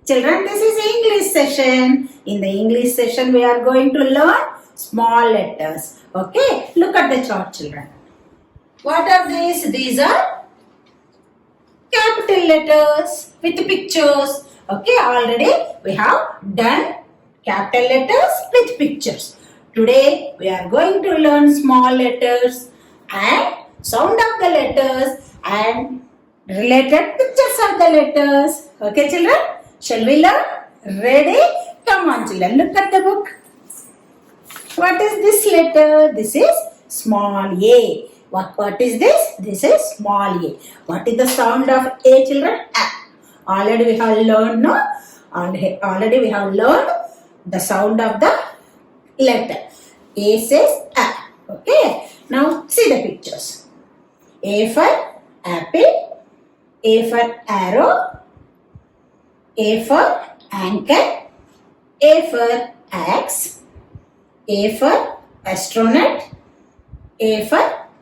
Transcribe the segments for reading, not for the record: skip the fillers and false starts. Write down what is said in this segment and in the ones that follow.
Children, this is English session. In the English session, we are going to learn small letters. Okay, look at the chart, children. What are these? These are capital letters with pictures. Okay, already we have done capital letters with pictures. Today, we are going to learn small letters and sound of the letters and related pictures of the letters. Okay, children? Shall we learn? Ready? Come on, children. Look at the book. What is this letter? This is small a. What is this? This is small a. What is the sound of a, children? A. Already we have learned, no? Already we have learned the sound of the letter. A says a. Okay. Now see the pictures. A for apple. A for arrow. A for anchor, A for axe, A for astronaut, A for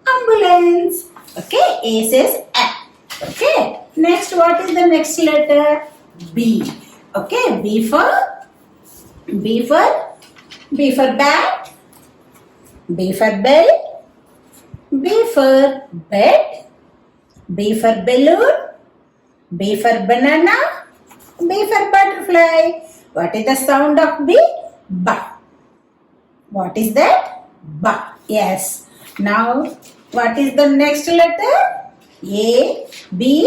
ambulance. Okay, A says A. Okay, next what is the next letter? B. Okay, B for bat, B for bell, B for bed, B for balloon, B for banana, B for butterfly. What is the sound of B? B. What is that? B. Yes. Now, what is the next letter? A, B.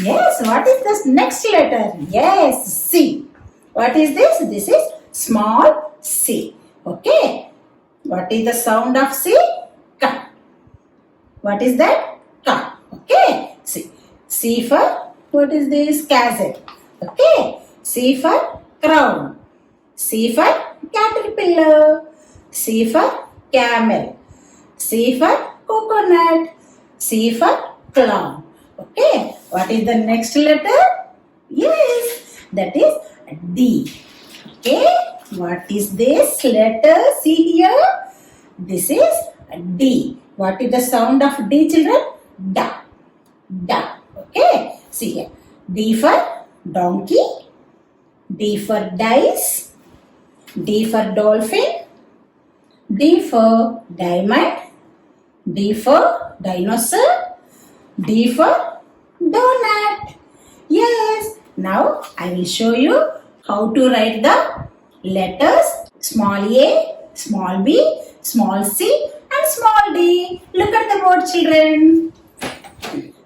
Yes. What is this next letter? Yes, C. What is this? This is small c. Okay. What is the sound of C? K. What is that? K. Okay. C. C for, what is this? Castle. Okay, C for crown, C for caterpillar, C for camel, C for coconut, C for clown. Okay, what is the next letter? Yes, that is D. Okay, what is this letter? See here, this is D. What is the sound of D, children? Da, da. Okay, see here, D for donkey, D for dice, D for dolphin, D for diamond, D for dinosaur, D for donut. Yes, now I will show you how to write the letters small a, small b, small c and small d. Look at the board, children.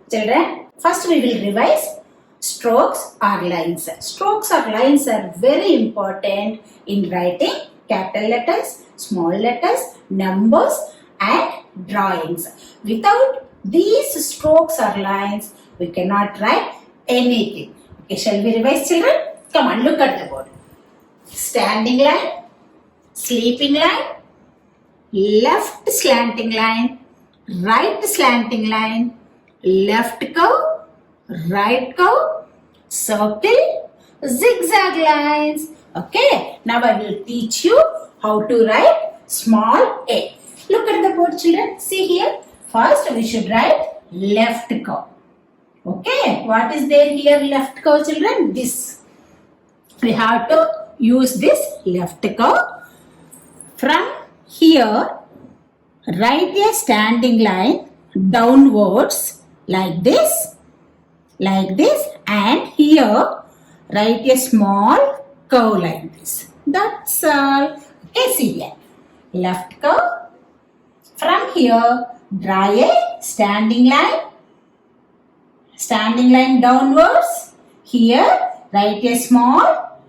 Children, first we will revise strokes or lines. Strokes or lines are very important in writing capital letters, small letters, numbers and drawings. Without these strokes or lines, we cannot write anything. Okay, shall we revise, children? Come on, look at the board. Standing line, sleeping line, left slanting line, right slanting line, left curve, right curve, circle, zigzag lines. Okay, now I will teach you how to write small a. Look at the board, children. See here. First, we should write left curve. Okay, what is there here? Left curve, children. This. We have to use this left curve. From here, write a standing line downwards like this. Like this, and here write a small curve like this. That's all. Okay, see here. Left curve. From here, draw a standing line. Standing line downwards. Here, write a small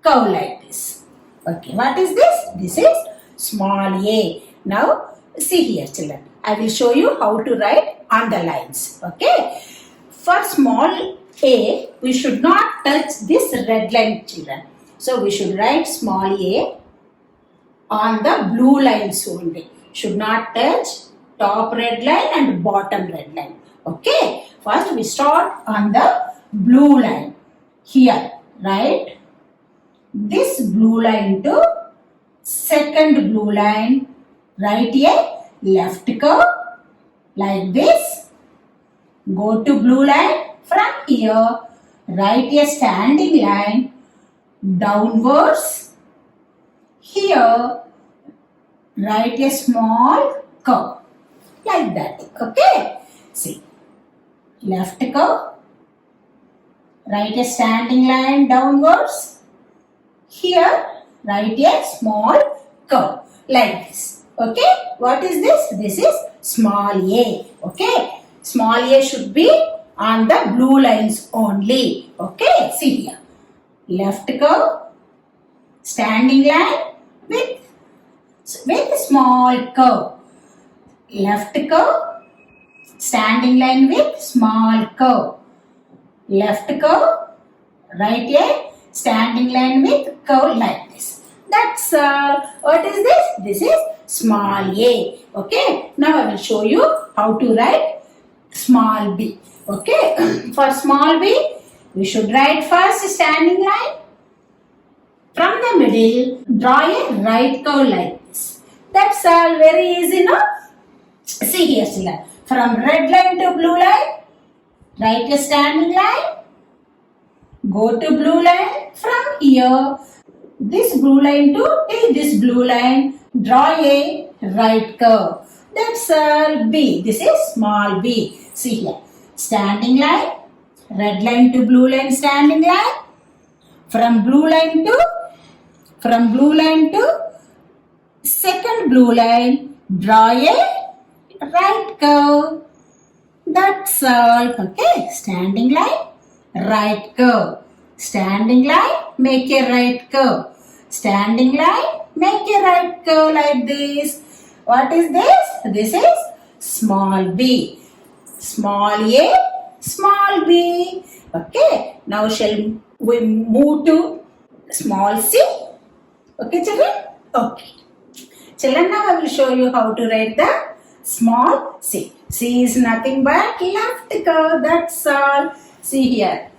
curve like this. Okay, what is this? This is small a. Now, see here, children. I will show you how to write on the lines. Okay. For small a, we should not touch this red line, children. So, we should write small a on the blue lines only. Should not touch top red line and bottom red line. Okay. First, we start on the blue line. Here, write this blue line to second blue line. Write a left curve like this. Go to blue line. From here, write a standing line downwards. Here, write a small curve like that. Okay. See, left curve. Write a standing line downwards. Here, write a small curve like this. Okay. What is this? This is small a. Okay. Small a should be on the blue lines only. Okay. See here. Left curve. Standing line with small curve. Left curve. Standing line with small curve. Left curve. Right a standing line with curve like this. That's all. What is this? This is small a. Okay. Now I will show you how to write small b. Okay. For small b, we should write first standing line. From the middle, draw a right curve like this. That's all. Very easy, no? See here, children. From red line to blue line, write a standing line. Go to blue line. From here, this blue line to this blue line, draw a right curve. That's all. B. This is small b. See here. Standing line. Red line to blue line, standing line. From blue line to second blue line, draw a right curve. That's all. Okay. Standing line, right curve. Standing line, make a right curve. Standing line, make a right curve like this. What is this? This is small b. Small a, small b. Okay. Now shall we move to small c? Okay, children? Okay. Children, now I will show you how to write the small c. C is nothing but left curve. That's all. See here.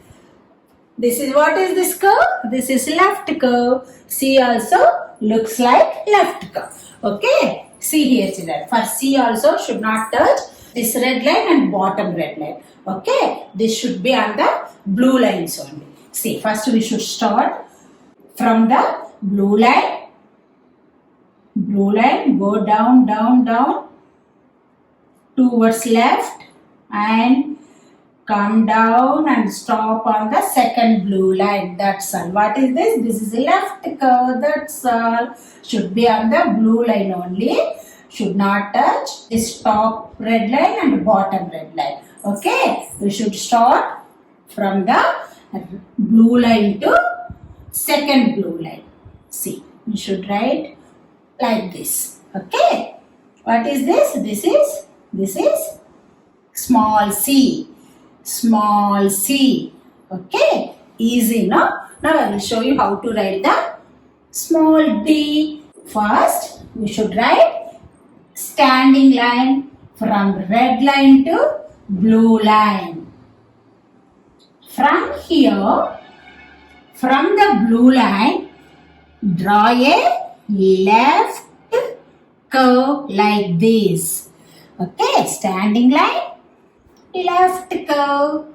This is what is this curve? This is left curve. C also looks like left curve. Okay. See here, children. For C also should not touch this red line and bottom red line. Okay. This should be on the blue lines only. See, first we should start from the blue line. Blue line, go down, down, down towards left and come down and stop on the second blue line. That's all. What is this? This is left curve. That's all. Should be on the blue line only. Should not touch this top red line and bottom red line. Okay. We should start from the blue line to second blue line. See, we should write like this. Okay. What is this? This is small c. Small c. Okay. Easy, no? Now I will show you how to write the small d. First, we should write standing line from red line to blue line. From here, from the blue line, draw a left curve like this. Okay, standing line, left curve.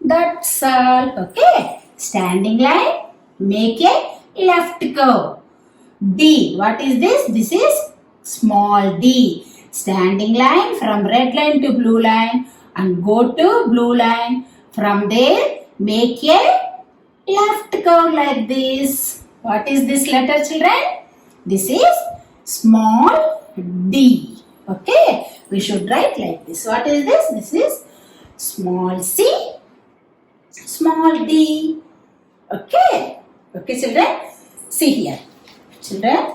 That's all. Okay, standing line, make a left curve. D. What is this? This is small d. Standing line from red line to blue line and go to blue line. From there, make a left curve like this. What is this letter, children? This is small d. Okay, we should write like this. What is this? This is small c, small d. Okay, okay, children. See here, children.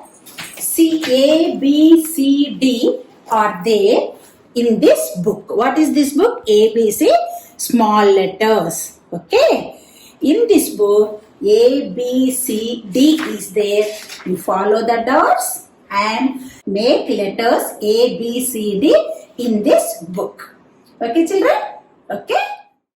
C, A, B, C, D are there in this book. What is this book? A, B, C, small letters. Okay, in this book, A, B, C, D is there. You follow the dots and make letters A, B, C, D in this book. Okay, children? Okay.